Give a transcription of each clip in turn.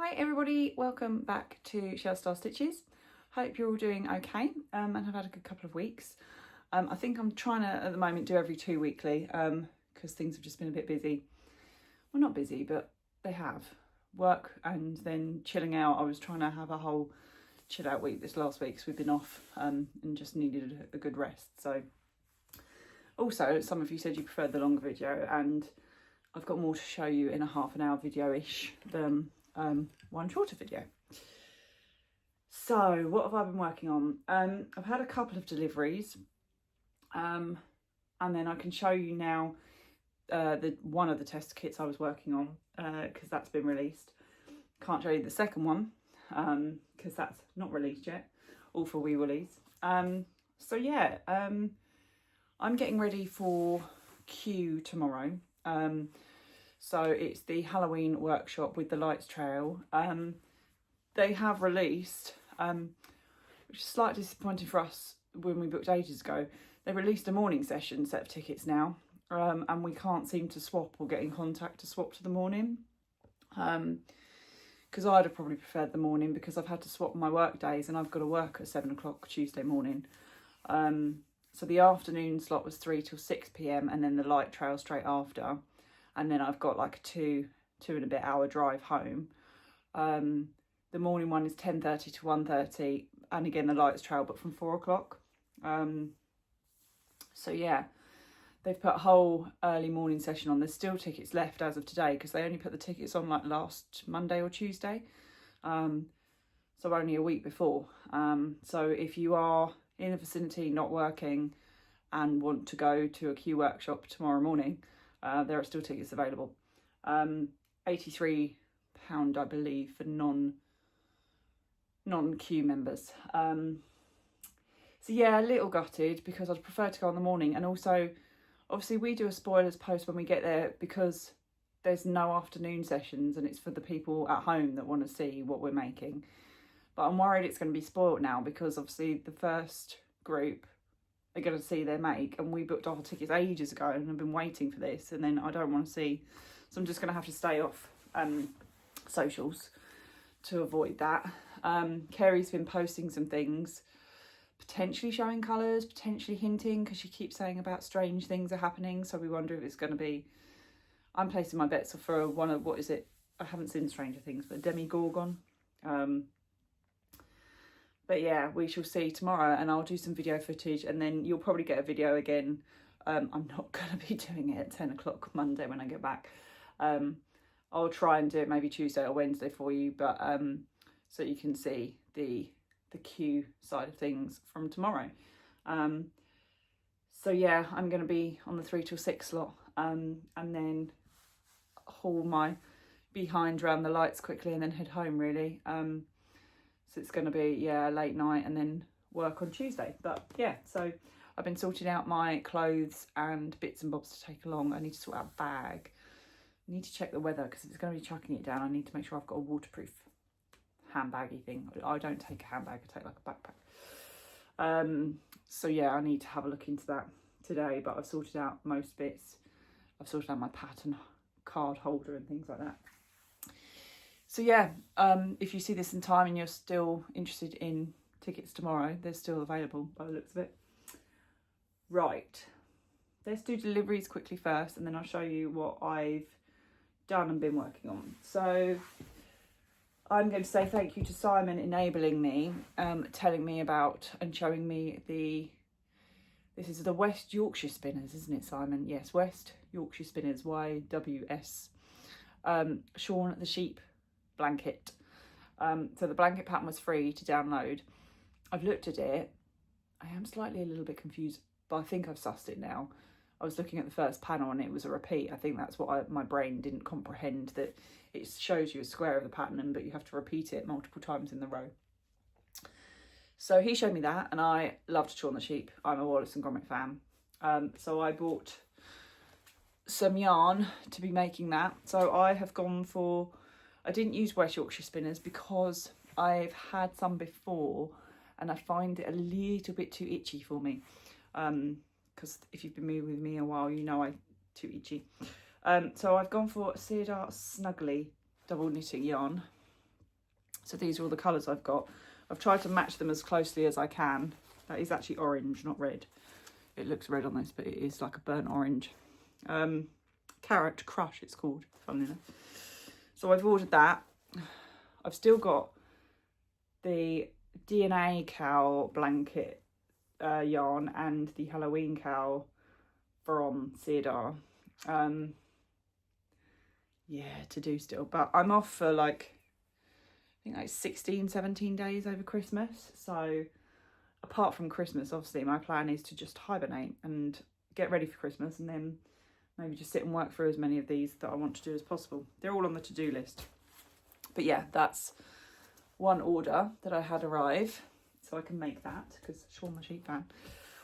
Hi everybody, welcome back to Star Stitches. Hope you're all doing okay and have had a good couple of weeks. I think I'm trying to at the moment do every 2 weekly because things have just been a bit busy. Well, not busy, but they have. Work and then chilling out. I was trying to have a whole chill out week this last week because we've been off and just needed a good rest. So also some of you said you preferred the longer video, and I've got more to show you in a half an hour video-ish than one shorter video. So what have I been working on? I've had a couple of deliveries and then I can show you now one of the test kits I was working on because that's been released. Can't show you the second one because that's not released yet, all for wee Woolies. So yeah, I'm getting ready for Q tomorrow. So it's the Halloween workshop with the lights trail. They have released, which is slightly disappointing for us when we booked ages ago, they released a morning session set of tickets now, and we can't seem to swap or get in contact to swap to the morning. Because I'd have probably preferred the morning because I've had to swap my work days and I've got to work at 7 o'clock Tuesday morning. So the afternoon slot was 3 till 6 p.m. and then the light trail straight after. And then I've got like a two and a bit hour drive home. The morning one is 10:30 to 1:30, and again the lights trail, but from 4 o'clock. So yeah, they've put a whole early morning session on. There's still tickets left as of today because they only put the tickets on like last Monday or Tuesday, so only a week before. So if you are in the vicinity, not working, and want to go to a Q workshop tomorrow morning, there are still tickets available. £83, I believe, for non-Q members. So yeah, a little gutted because I'd prefer to go on the morning, and also obviously we do a spoilers post when we get there because there's no afternoon sessions and it's for the people at home that want to see what we're making. But I'm worried it's going to be spoilt now because obviously the first group are going to see their make, and we booked our tickets ages ago and I've been waiting for this, and then I don't want to see, so I'm just going to have to stay off socials to avoid that. Kerry's been posting some things, potentially showing colours, potentially hinting, because she keeps saying about strange things are happening, so we wonder if it's going to be, I'm placing my bets for one of, what is it, I haven't seen Stranger Things, but Demigorgon. But yeah, we shall see tomorrow, and I'll do some video footage, and then you'll probably get a video again. I'm not going to be doing it at 10 o'clock Monday when I get back. I'll try and do it maybe Tuesday or Wednesday for you, but so you can see the Q side of things from tomorrow. So yeah, I'm going to be on the 3 till 6 slot, and then haul my behind around the lights quickly and then head home really. So it's going to be, yeah, late night and then work on Tuesday. But yeah, so I've been sorting out my clothes and bits and bobs to take along. I need to sort out a bag. I need to check the weather because if it's going to be chucking it down, I need to make sure I've got a waterproof handbaggy thing. I don't take a handbag, I take like a backpack. So yeah, I need to have a look into that today, but I've sorted out most bits. I've sorted out my pattern card holder and things like that. So yeah, if you see this in time and you're still interested in tickets tomorrow, they're still available by the looks of it. Right, let's do deliveries quickly first, and then I'll show you what I've done and been working on. So I'm going to say thank you to Simon enabling me, telling me about and showing me this is the West Yorkshire Spinners, isn't it, Simon? Yes, West Yorkshire Spinners, YWS. Shaun the Sheep blanket. So the blanket pattern was free to download. I've looked at it. I am slightly a little bit confused, but I think I've sussed it now. I was looking at the first panel and it was a repeat. I think that's what my brain didn't comprehend, that it shows you a square of the pattern, but you have to repeat it multiple times in the row. So he showed me that, and I loved Shaun the Sheep. I'm a Wallace and Gromit fan. So I bought some yarn to be making that. So I have gone for, I didn't use West Yorkshire Spinners because I've had some before and I find it a little bit too itchy for me. Because if you've been with me a while, you know I'm too itchy. So I've gone for Sirdar Snuggly double knitting yarn. So these are all the colours I've got. I've tried to match them as closely as I can. That is actually orange, not red. It looks red on this, but it is like a burnt orange. Carrot Crush, it's called, funnily enough. So I've ordered that. I've still got the DNA cow blanket yarn and the Halloween cow from Sirdar. Yeah, to do still. But I'm off for like, I think like 16, 17 days over Christmas. So apart from Christmas, obviously, my plan is to just hibernate and get ready for Christmas, and then maybe just sit and work through as many of these that I want to do as possible. They're all on the to-do list. But yeah, that's one order that I had arrive, so I can make that, because Shaun, my sheep fan.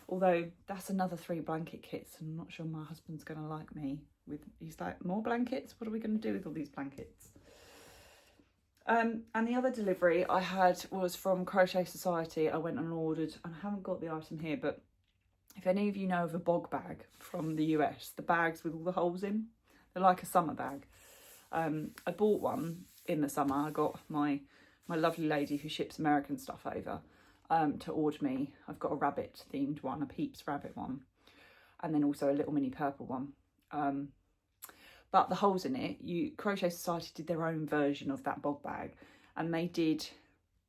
Although that's another 3 blanket kits. I'm not sure my husband's going to like me with, he's like, more blankets? What are we going to do with all these blankets? And the other delivery I had was from Crochet Society. I went and ordered, and I haven't got the item here, but if any of you know of a Bogg bag from the US, the bags with all the holes in, they're like a summer bag. I bought one in the summer. I got my lovely lady who ships American stuff over to order me. I've got a rabbit themed one, a Peeps rabbit one, and then also a little mini purple one. But the holes in it, Crochet Society did their own version of that Bogg bag, and they did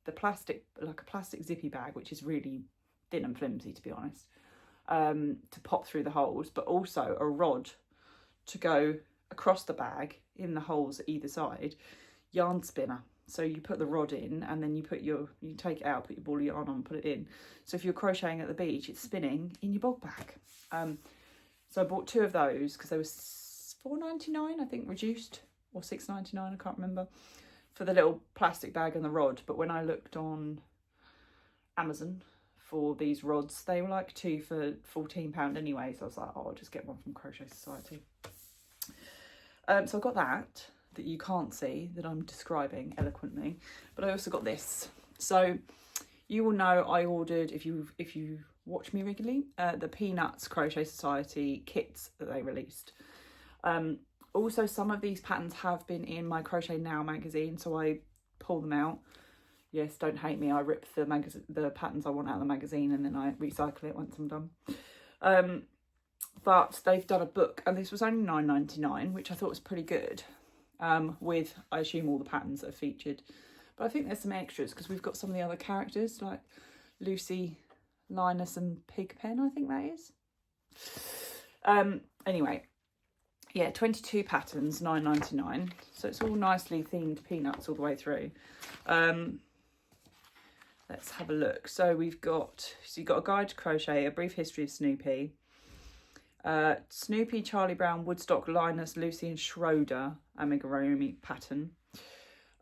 the plastic, like a plastic zippy bag, which is really thin and flimsy, to be honest, to pop through the holes, but also a rod to go across the bag in the holes at either side, yarn spinner. So you put the rod in, and then you take it out, put your ball of yarn on, put it in. So if you're crocheting at the beach, it's spinning in your Bogg bag. So I bought 2 of those because they were $4.99, I think, reduced, or $6.99, I can't remember, for the little plastic bag and the rod. But when I looked on Amazon for these rods, they were like 2 for £14 anyway. So I was like, oh, I'll just get one from Crochet Society. So I got that you can't see, that I'm describing eloquently, but I also got this. So you will know I ordered, if you watch me regularly, the Peanuts Crochet Society kits that they released. Also, some of these patterns have been in my Crochet Now magazine, so I pull them out. Yes, don't hate me, I rip the patterns I want out of the magazine, and then I recycle it once I'm done. But they've done a book, and this was only $9.99, which I thought was pretty good, with, I assume, all the patterns that are featured. But I think there's some extras, because we've got some of the other characters, like Lucy, Linus and Pigpen, I think that is. Anyway, yeah, 22 patterns, $9.99. So it's all nicely themed Peanuts all the way through. Let's have a look. So you've got a guide to crochet, a brief history of Snoopy, Snoopy, Charlie Brown, Woodstock, Linus, Lucy and Schroeder amigurumi pattern,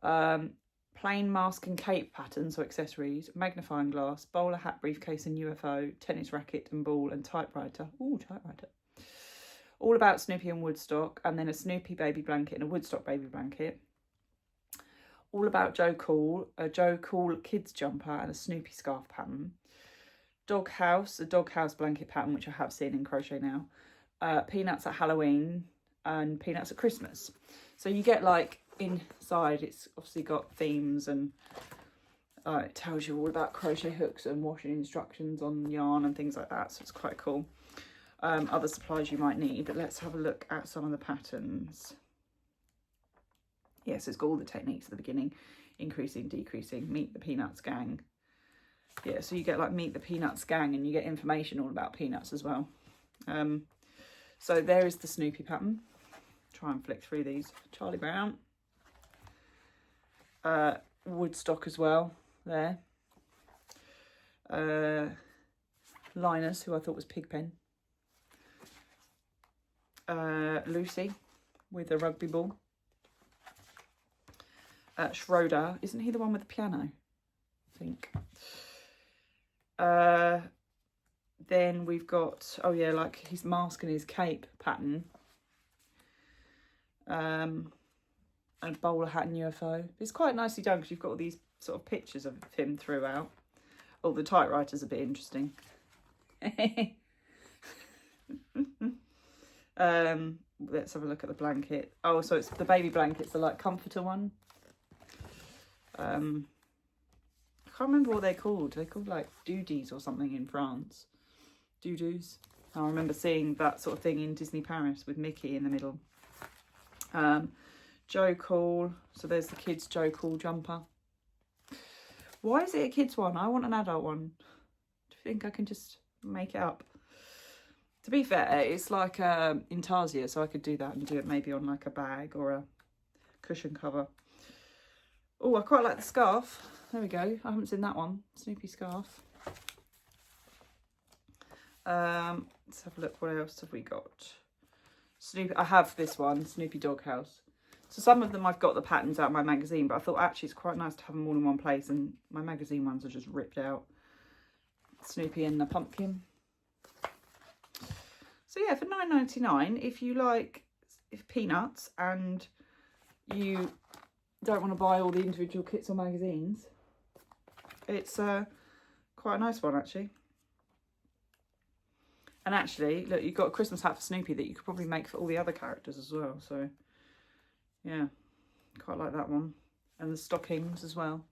plain mask and cape pattern, so accessories, magnifying glass, bowler hat, briefcase and UFO, tennis racket and ball and typewriter. Ooh, typewriter. All about Snoopy and Woodstock, and then a Snoopy baby blanket and a Woodstock baby blanket. All about Joe Cool, a Joe Cool kids jumper and a Snoopy scarf pattern. Dog House, a dog house blanket pattern, which I have seen in Crochet Now. Peanuts at Halloween and Peanuts at Christmas. So you get, like, inside, it's obviously got themes, and it tells you all about crochet hooks and washing instructions on yarn and things like that. So it's quite cool. Other supplies you might need, but let's have a look at some of the patterns. Yes, it's got all the techniques at the beginning: increasing, decreasing, meet the Peanuts gang. Yeah, so you get like meet the Peanuts gang, and you get information all about Peanuts as well. So there is the Snoopy pattern. Try and flick through these. Charlie Brown. Woodstock as well, there. Linus, who I thought was Pigpen. Lucy with a rugby ball. Schroeder, isn't he the one with the piano? I think. Then we've got, oh yeah, like his mask and his cape pattern. And bowler hat and UFO. It's quite nicely done because you've got all these sort of pictures of him throughout. Oh, the typewriter's a bit interesting. Let's have a look at the blanket. Oh, so it's the baby blanket's the like comforter one. I can't remember what they're called. They're called like doodies or something in France. Doodoo's. I remember seeing that sort of thing in Disney Paris with Mickey in the middle. Joe Cool. So there's the kids' Joe Cool jumper. Why is it a kids one? I want an adult one. Do you think I can just make it up? To be fair, it's like Intarsia, so I could do that and do it maybe on like a bag or a cushion cover. Oh, I quite like the scarf. There we go. I haven't seen that one. Snoopy scarf. Let's have a look. What else have we got? Snoopy. I have this one, Snoopy Doghouse. So some of them I've got the patterns out of my magazine, but I thought actually it's quite nice to have them all in one place, and my magazine ones are just ripped out. Snoopy and the pumpkin. So yeah, for £9.99, if you like peanuts and you don't want to buy all the individual kits or magazines, it's quite a nice one actually. And actually, look, you've got a Christmas hat for Snoopy that you could probably make for all the other characters as well. So yeah, quite like that one. And the stockings as well.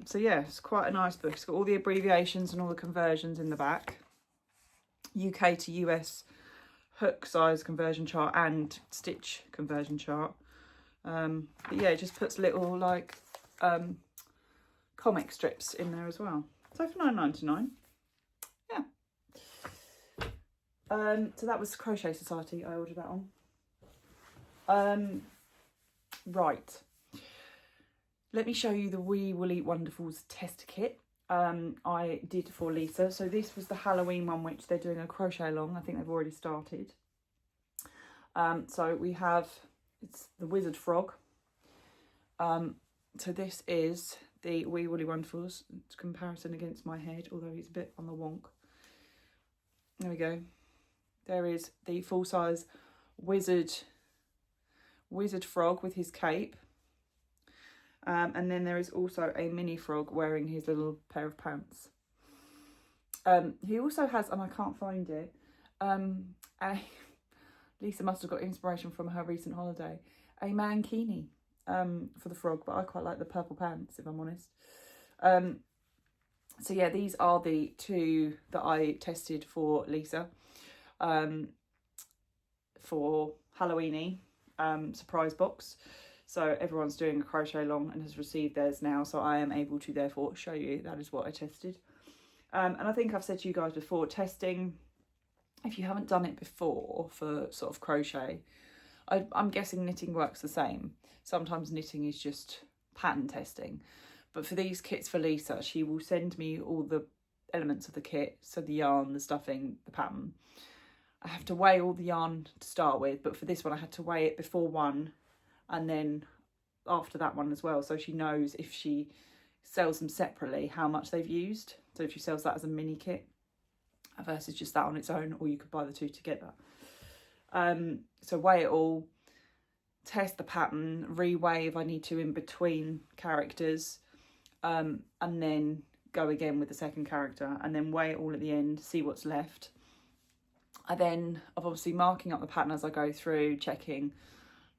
So yeah, it's quite a nice book. It's got all the abbreviations and all the conversions in the back. UK to US hook size conversion chart and stitch conversion chart. But yeah, it just puts little like comic strips in there as well. So for £9.99, yeah. So that was Crochet Society. I ordered that on. Right. Let me show you the Wee Woolly Wonderfuls test kit. I did for Lisa. So this was the Halloween one, which they're doing a crochet along. I think they've already started. So we have, it's the Wizard Frog. So this is the Wee Woolly Wonderfuls. It's comparison against my head, although he's a bit on the wonk. There we go. There is the full-size Wizard Frog with his cape. And then there is also a mini frog wearing his little pair of pants. He also has, and I can't find it, Lisa must have got inspiration from her recent holiday, a mankini for the frog, but I quite like the purple pants, if I'm honest. So yeah, these are the two that I tested for Lisa for Halloweeny surprise box. So everyone's doing a crochet along and has received theirs now. So I am able to therefore show you that is what I tested. And I think I've said to you guys before, testing, if you haven't done it before for sort of crochet, I'm guessing knitting works the same. Sometimes knitting is just pattern testing. But for these kits for Lisa, she will send me all the elements of the kit. So the yarn, the stuffing, the pattern. I have to weigh all the yarn to start with. But for this one, I had to weigh it before one and then after that one as well. So she knows if she sells them separately, how much they've used. So if she sells that as a mini kit versus just that on its own, or you could buy the two together. So weigh it all, test the pattern, re-weigh if I need to in between characters, and then go again with the second character, and then weigh it all at the end, see what's left. I'm obviously marking up the pattern as I go through, checking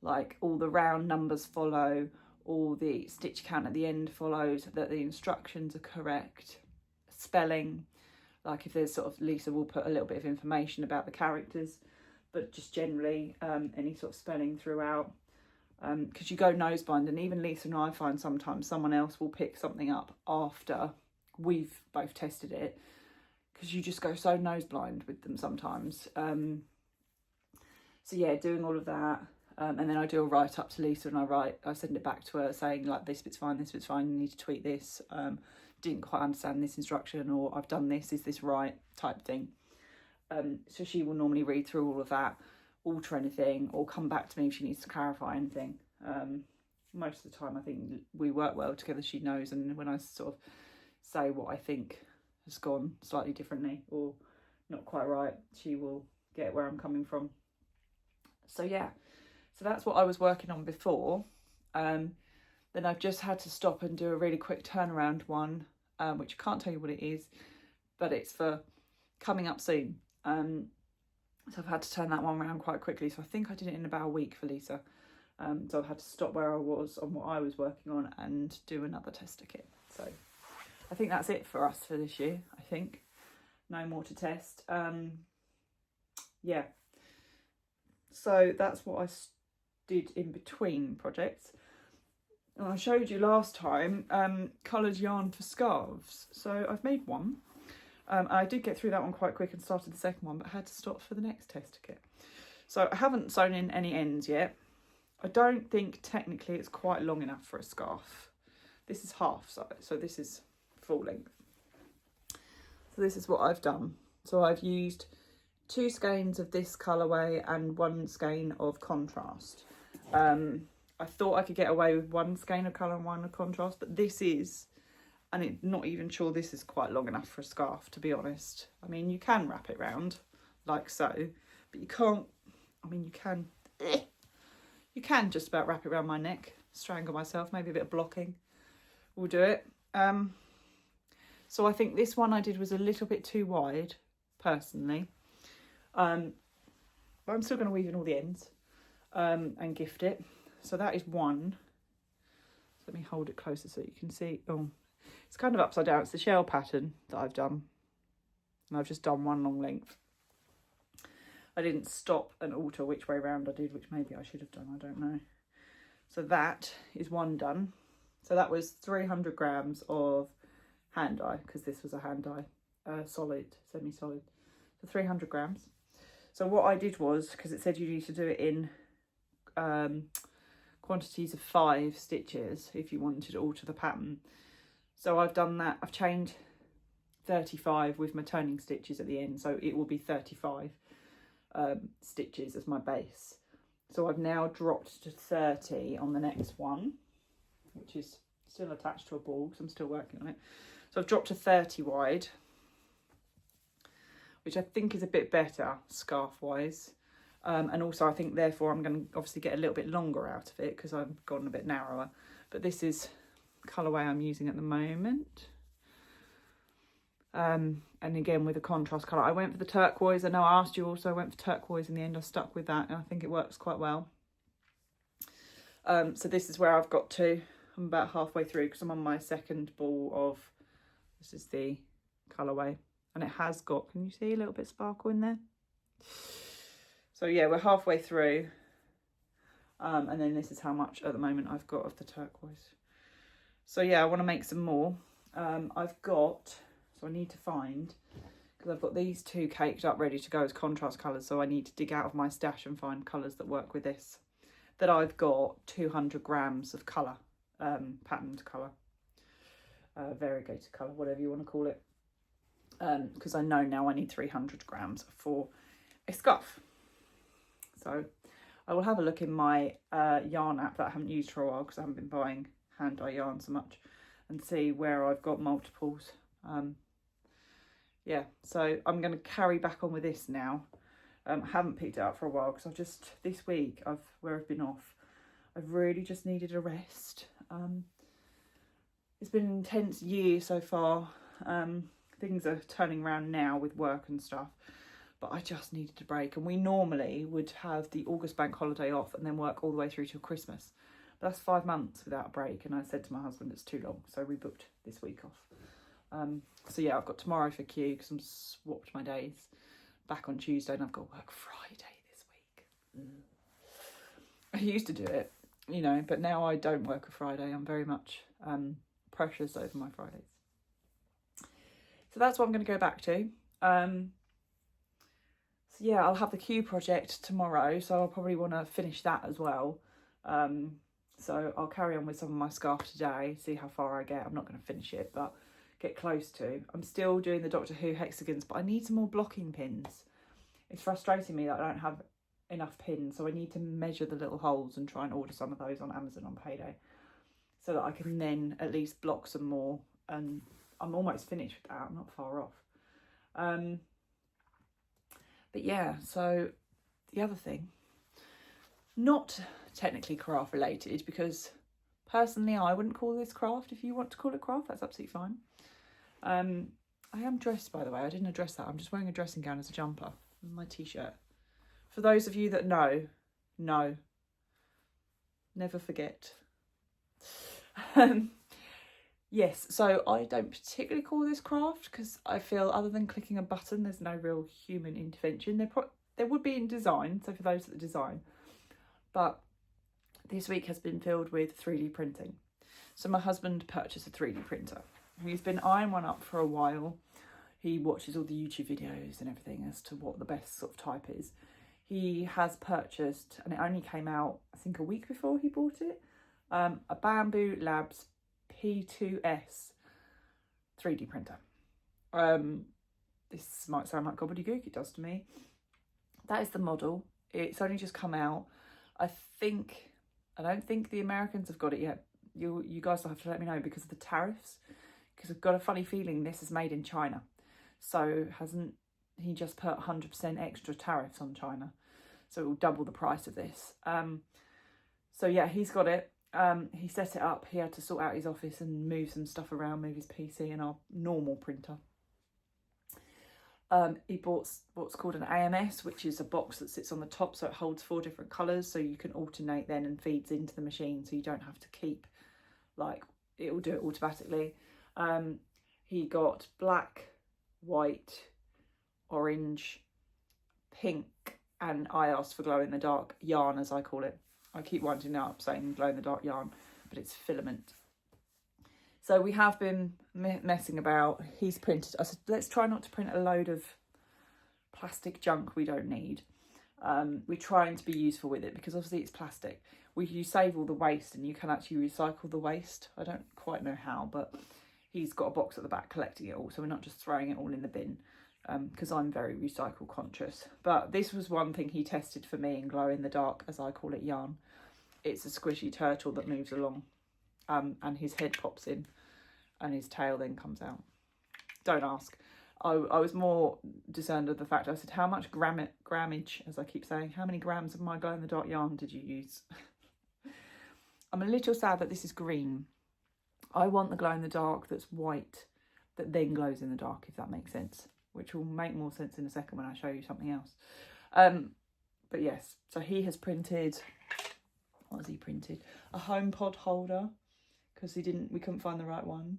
like all the round numbers follow, all the stitch count at the end follows, that the instructions are correct, spelling, like if there's sort of, Lisa will put a little bit of information about the characters, but just generally any sort of spelling throughout, because you go nosebind, and even Lisa and I find sometimes someone else will pick something up after we've both tested it, because you just go so noseblind with them sometimes. So yeah, doing all of that. And then I do a write up to Lisa, and I send it back to her saying like, this bit's fine, you need to tweak this, didn't quite understand this instruction, or I've done this, is this right, type thing. So she will normally read through all of that, alter anything, or come back to me if she needs to clarify anything. Most of the time I think we work well together, she knows, and when I sort of say what I think has gone slightly differently or not quite right, she will get where I'm coming from. So yeah. So that's what I was working on before. Then I've just had to stop and do a really quick turnaround one, which I can't tell you what it is, but it's for coming up soon. So I've had to turn that one around quite quickly. So I think I did it in about a week for Lisa. So I've had to stop where I was on what I was working on and do another tester kit. So I think that's it for us for this year, I think. No more to test. Yeah. So that's what I did in between projects. And I showed you last time coloured yarn for scarves. So I've made one. I did get through that one quite quick and started the second one, but I had to stop for the next tester kit. So I haven't sewn in any ends yet. I don't think technically it's quite long enough for a scarf. This is half size, so this is full length. So this is what I've done. So I've used 2 skeins of this colourway and 1 skein of contrast. I thought I could get away with 1 skein of colour and 1 of contrast, but this is, and I'm not even sure this is quite long enough for a scarf, to be honest. I mean, you can wrap it round like so, but you can't, I mean, you can just about wrap it around my neck, strangle myself, maybe a bit of blocking will do it. So I think this one I did was a little bit too wide, personally. But I'm still going to weave in all the ends and gift it. So that is one. So let me hold it closer so you can see. Oh, it's kind of upside down. It's the shell pattern that I've done. And I've just done 1 long length. I didn't stop and alter which way round I did, which maybe I should have done, I don't know. So that is 1 done. So that was 300 grams of hand dye, because this was a hand dye, solid, semi-solid. So 300 grams. So what I did was, because it said you need to do it in quantities of 5 stitches if you wanted to alter the pattern. So I've done that. I've chained 35 with my turning stitches at the end, so it will be 35 stitches as my base. So I've now dropped to 30 on the next one, which is still attached to a ball because I'm still working on it. So I've dropped to 30 wide, which I think is a bit better scarf wise. And also I think therefore I'm going to obviously get a little bit longer out of it because I've gone a bit narrower. But this is colourway I'm using at the moment. And again with a contrast colour. I went for the turquoise. I know I asked you also, I went for turquoise in the end. I stuck with that and I think it works quite well. So this is where I've got to. I'm about halfway through because I'm on my second ball of, this is the colourway. And it has got, can you see a little bit of sparkle in there? So yeah, we're halfway through. And then this is how much at the moment I've got of the turquoise. So yeah, I want to make some more. I've got, so I need to find, because I've got these 2 caked up ready to go as contrast colours. So I need to dig out of my stash and find colours that work with this. That I've got 200 grams of colour, patterned colour, variegated colour, whatever you want to call it. Because I know now I need 300 grams for a scarf. So I will have a look in my yarn app that I haven't used for a while because I haven't been buying hand dye yarn so much, and see where I've got multiples. Yeah, so I'm going to carry back on with this now. I haven't picked it up for a while because I've just, this week, where I've been off, I've really just needed a rest. It's been an intense year so far. Things are turning around now with work and stuff, but I just needed a break. And we normally would have the August bank holiday off and then work all the way through till Christmas. But that's 5 months without a break. And I said to my husband, it's too long. So we booked this week off. So yeah, I've got tomorrow for Q because I'm swapped my days. Back on Tuesday and I've got work Friday this week. I used to do it, you know, but now I don't work a Friday. I'm very much precious over my Fridays. So that's what I'm going to go back to. So yeah, I'll have the Q project tomorrow, so I'll probably want to finish that as well. So I'll carry on with some of my scarf today, see how far I get. I'm not going to finish it, but get close to. I'm still doing the Doctor Who hexagons, but I need some more blocking pins. It's frustrating me that I don't have enough pins, so I need to measure the little holes and try and order some of those on Amazon on payday so that I can then at least block some more. And I'm almost finished with that, I'm not far off. But yeah, so the other thing, not technically craft related, because personally I wouldn't call this craft. If you want to call it craft, that's absolutely fine. I am dressed, by the way. I didn't address that. I'm just wearing a dressing gown as a jumper and my t-shirt. For those of you that know, Never forget. Yes, so I don't particularly call this craft because I feel other than clicking a button, there's no real human intervention. There would be in design, so for those that design, but this week has been filled with 3D printing. So my husband purchased a 3D printer. He's been eyeing one up for a while. He watches all the YouTube videos and everything as to what the best sort of type is. He has purchased, and it only came out, I think, a week before he bought it, a Bamboo Labs P2S 3D printer. This might sound like gobbledygook, it does to me. That is the model. It's only just come out. I don't think the Americans have got it yet. You guys will have to let me know because of the tariffs, because I've got a funny feeling this is made in China. So hasn't he just put 100% extra tariffs on China? So it will double the price of this. So yeah, he's got it. He set it up. He had to sort out his office and move some stuff around, move his PC and our normal printer. He bought what's called an AMS, which is a box that sits on the top, so it holds 4 different colours, so you can alternate then and feeds into the machine, so you don't have to keep, like, it will do it automatically. He got black, white, orange, pink, and I asked for glow-in-the-dark yarn, as I call it. I keep winding up saying glow-in-the-dark yarn, but it's filament. So we have been messing about. He's printed. I said, let's try not to print a load of plastic junk we don't need. We're trying to be useful with it because obviously it's plastic. You save all the waste and you can actually recycle the waste. I don't quite know how, but he's got a box at the back collecting it all. So we're not just throwing it all in the bin because I'm very recycle conscious. But this was one thing he tested for me in glow in the dark, as I call it, yarn. It's a squishy turtle that moves along. And his head pops in and his tail then comes out. Don't ask. I was more discerned of the fact, I said, how much grammage, as I keep saying, how many grams of my glow-in-the-dark yarn did you use? I'm a little sad that this is green. I want the glow-in-the-dark that's white, that then glows in the dark, if that makes sense, which will make more sense in a second when I show you something else. But yes, so he has printed, what has he printed? A HomePod holder, because we couldn't find the right one.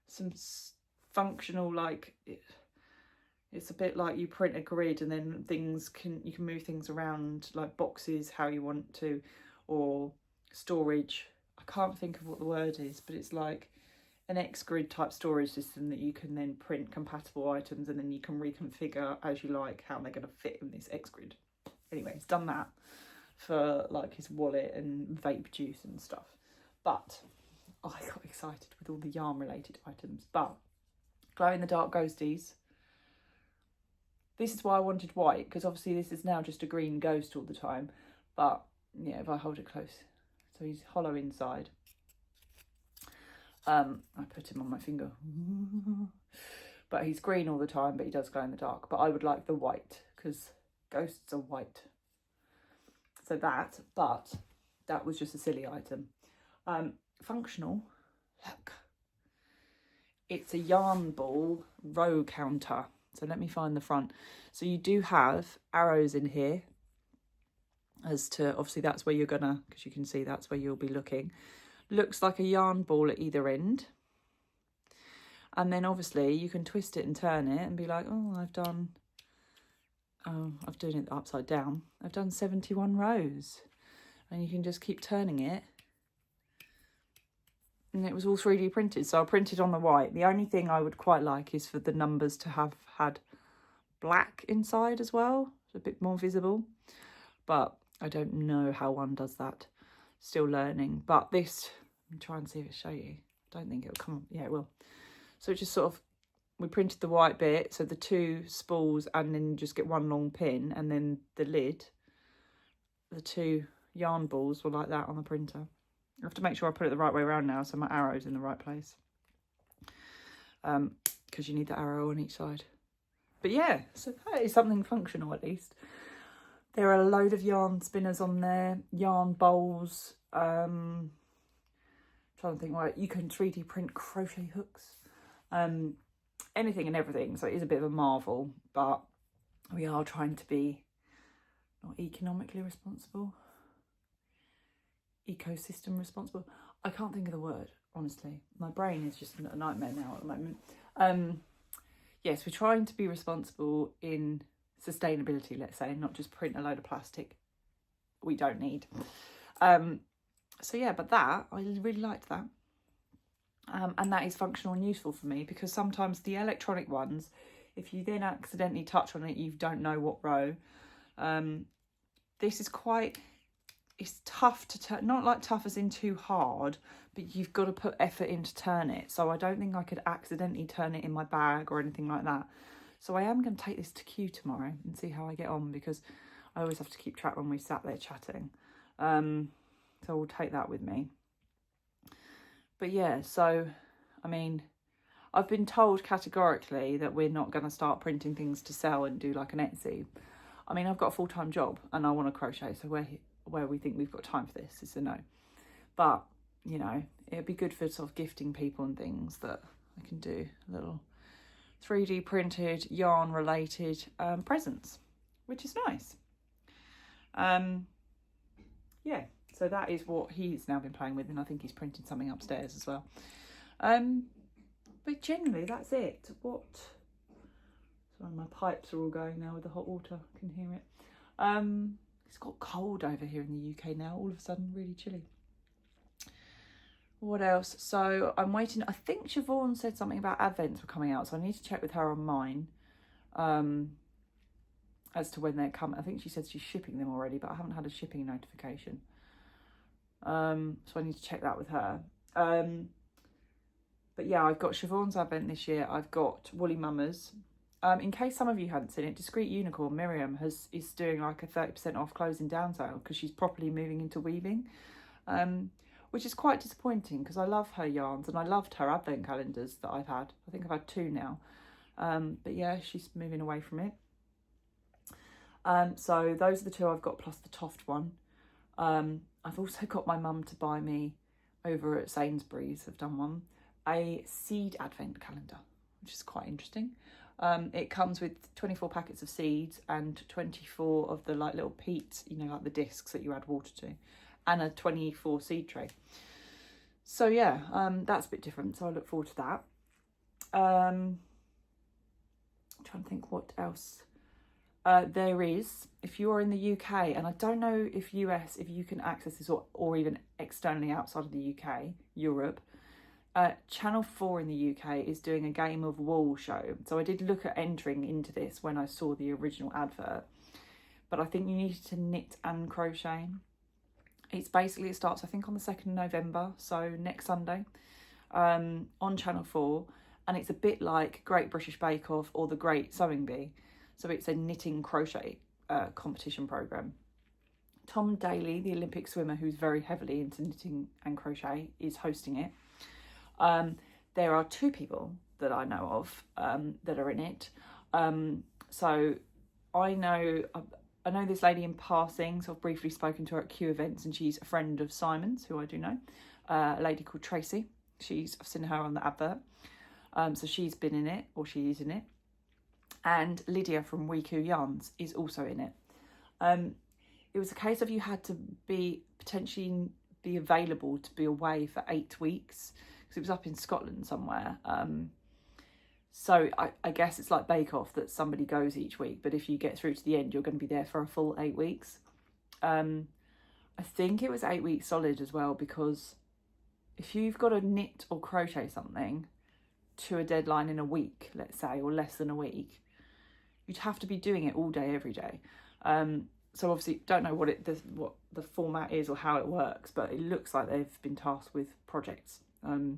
Some functional, like, it's a bit like you print a grid and then you can move things around, like boxes, how you want to, or storage. I can't think of what the word is, but it's like an X-grid type storage system that you can then print compatible items and then you can reconfigure as you like how they're going to fit in this X-grid. Anyway, he's done that for like his wallet and vape juice and stuff. But I got excited with all the yarn related items. But glow in the dark ghosties. This is why I wanted white, because obviously this is now just a green ghost all the time. But yeah, if I hold it close, so he's hollow inside. I put him on my finger. But he's green all the time, but he does glow in the dark. But I would like the white, because ghosts are white. So that was just a silly item. Functional, look. It's a yarn ball row counter. So let me find the front. So you do have arrows in here as to, obviously that's where you're gonna, because you can see that's where you'll be looking. Looks like a yarn ball at either end. And then obviously you can twist it and turn it and be like, I've done it upside down. I've done 71 rows. And you can just keep turning it. And it was all 3D printed, so I printed on the white. The only thing I would quite like is for the numbers to have had black inside as well. It's a bit more visible. But I don't know how one does that. Still learning. But this, I'm trying to see if it'll show you. I don't think it'll come up. Yeah, it will. So it just sort of, we printed the white bit, so the 2 spools, and then you just get 1 long pin, and then the lid, the 2 yarn balls were like that on the printer. I have to make sure I put it the right way around now, so my arrow's in the right place. Because you need the arrow on each side. But yeah, so that is something functional at least. There are a load of yarn spinners on there, yarn bowls. Trying to think, right, you can 3D print crochet hooks. Anything and everything, so it is a bit of a marvel, but we are trying to be not economically responsible. ecosystem responsible. I can't think of the word, honestly. My brain is just a nightmare now at the moment. Yes, we're trying to be responsible in sustainability, let's say, not just print a load of plastic we don't need. So yeah, but that, I really liked that. And that is functional and useful for me, because sometimes the electronic ones, if you then accidentally touch on it, you don't know what row. This is quite, it's tough to turn, not like tough as in too hard, but you've got to put effort in to turn it. So I don't think I could accidentally turn it in my bag or anything like that. So I am going to take this to Q tomorrow and see how I get on, because I always have to keep track when we sat there chatting. So we'll take that with me. But yeah, so, I mean, I've been told categorically that we're not going to start printing things to sell and do like an Etsy. I mean, I've got a full-time job and I want to crochet, so where we think we've got time for this is a no. But, you know, it'd be good for sort of gifting people and things, that I can do little 3D printed, yarn related presents, which is nice. Yeah, so that is what he's now been playing with, and I think he's printed something upstairs as well. But generally that's it. Sorry, my pipes are all going now with the hot water, I can hear it. It's got cold over here in the UK now, all of a sudden, really chilly. What else? So I'm waiting, I think Siobhan said something about Advents were coming out, so I need to check with her on mine as to when they're coming. I think she said she's shipping them already, but I haven't had a shipping notification. So I need to check that with her. But yeah, I've got Siobhan's Advent this year. I've got Woolly Mamas. In case some of you hadn't seen it, Discreet Unicorn, Miriam, is doing like a 30% off closing down sale, because she's properly moving into weaving, which is quite disappointing, because I love her yarns and I loved her Advent calendars that I've had. I think I've had 2 now. But yeah, she's moving away from it. So those are the 2 I've got, plus the Toft one. I've also got my mum to buy me, over at Sainsbury's, have done one, a seed advent calendar, which is quite interesting. It comes with 24 packets of seeds and 24 of the like little peats, you know, like the discs that you add water to, and a 24 seed tray. So yeah, that's a bit different, so I look forward to that. I'm trying to think what else. There is, if you are in the UK, and I don't know if US, if you can access this, or even externally outside of the UK, Europe, Channel 4 in the UK is doing a Game of Wool show. So I did look at entering into this when I saw the original advert, but I think you needed to knit and crochet. It's basically, it starts I think on the 2nd of November, so next Sunday, on Channel 4, and it's a bit like Great British Bake Off or The Great Sewing Bee. So it's a knitting crochet competition programme. Tom Daley, the Olympic swimmer, who's very heavily into knitting and crochet, is hosting it. There are 2 people that I know of that are in it. So I know this lady in passing, so I've briefly spoken to her at Q events, and she's a friend of Simon's, who I do know, a lady called Tracy. I've seen her on the advert. So she's been in it, or she is in it. And Lydia from Weeku Yarns is also in it. It was a case of you had to potentially be available to be away for 8 weeks, because it was up in Scotland somewhere. So I guess it's like Bake Off, that somebody goes each week, but if you get through to the end, you're going to be there for a full 8 weeks. I think it was 8 weeks solid as well, because if you've got to knit or crochet something to a deadline in a week, let's say, or less than a week, you'd have to be doing it all day, every day. So obviously, don't know what the format is or how it works, but it looks like they've been tasked with projects. So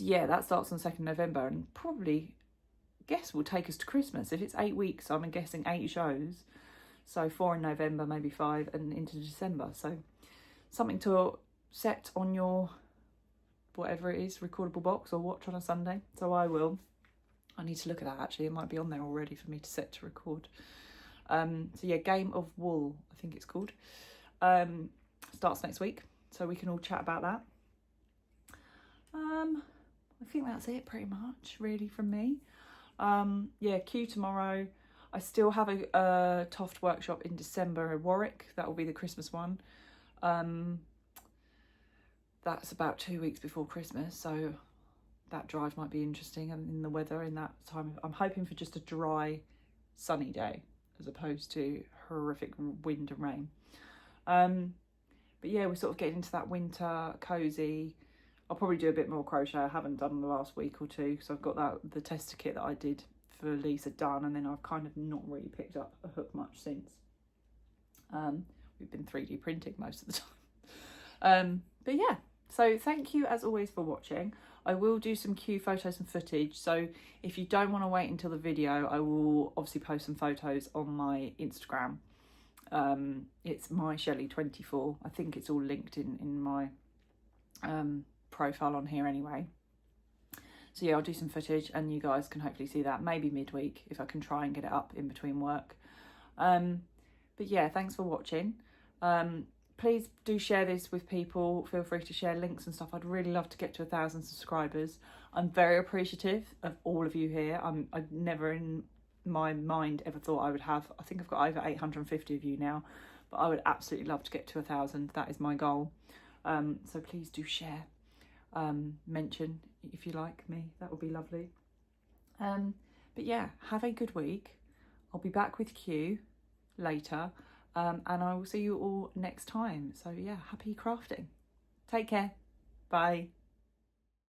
yeah, that starts on 2nd November, and probably, guess will take us to Christmas. If it's 8 weeks, I'm guessing 8 shows. So 4 in November, maybe 5, and into December. So something to set on your, whatever it is, recordable box, or watch on a Sunday. So I will. I need to look at that, actually. It might be on there already for me to set to record. So yeah, Game of Wool, I think it's called. Starts next week, so we can all chat about that. I think that's it pretty much, really, from me. Yeah, Q tomorrow. I still have a Toft workshop in December in Warwick. That will be the Christmas one. That's about 2 weeks before Christmas, so that drive might be interesting, and in the weather in that time. I'm hoping for just a dry, sunny day as opposed to horrific wind and rain. But yeah, we're sort of getting into that winter cozy. I'll probably do a bit more crochet. I haven't done in the last week or two, so I've got the tester kit that I did for Lisa done, and then I've kind of not really picked up a hook much since. We've been 3D printing most of the time. But yeah, so thank you as always for watching. I will do some Q photos and footage, so if you don't want to wait until the video, I will obviously post some photos on my Instagram. It's myShelly24. I think it's all linked in my profile on here anyway. So yeah, I'll do some footage and you guys can hopefully see that maybe midweek if I can try and get it up in between work. But yeah, thanks for watching. Please do share this with people. Feel free to share links and stuff. I'd really love to get to 1,000 subscribers. I'm very appreciative of all of you here. I've never in my mind ever thought I would have. I think I've got over 850 of you now, but I would absolutely love to get to 1,000. That is my goal. So please do share. Mention if you like me. That would be lovely. But yeah, have a good week. I'll be back with Q later. And I will see you all next time. So yeah, happy crafting. Take care. Bye.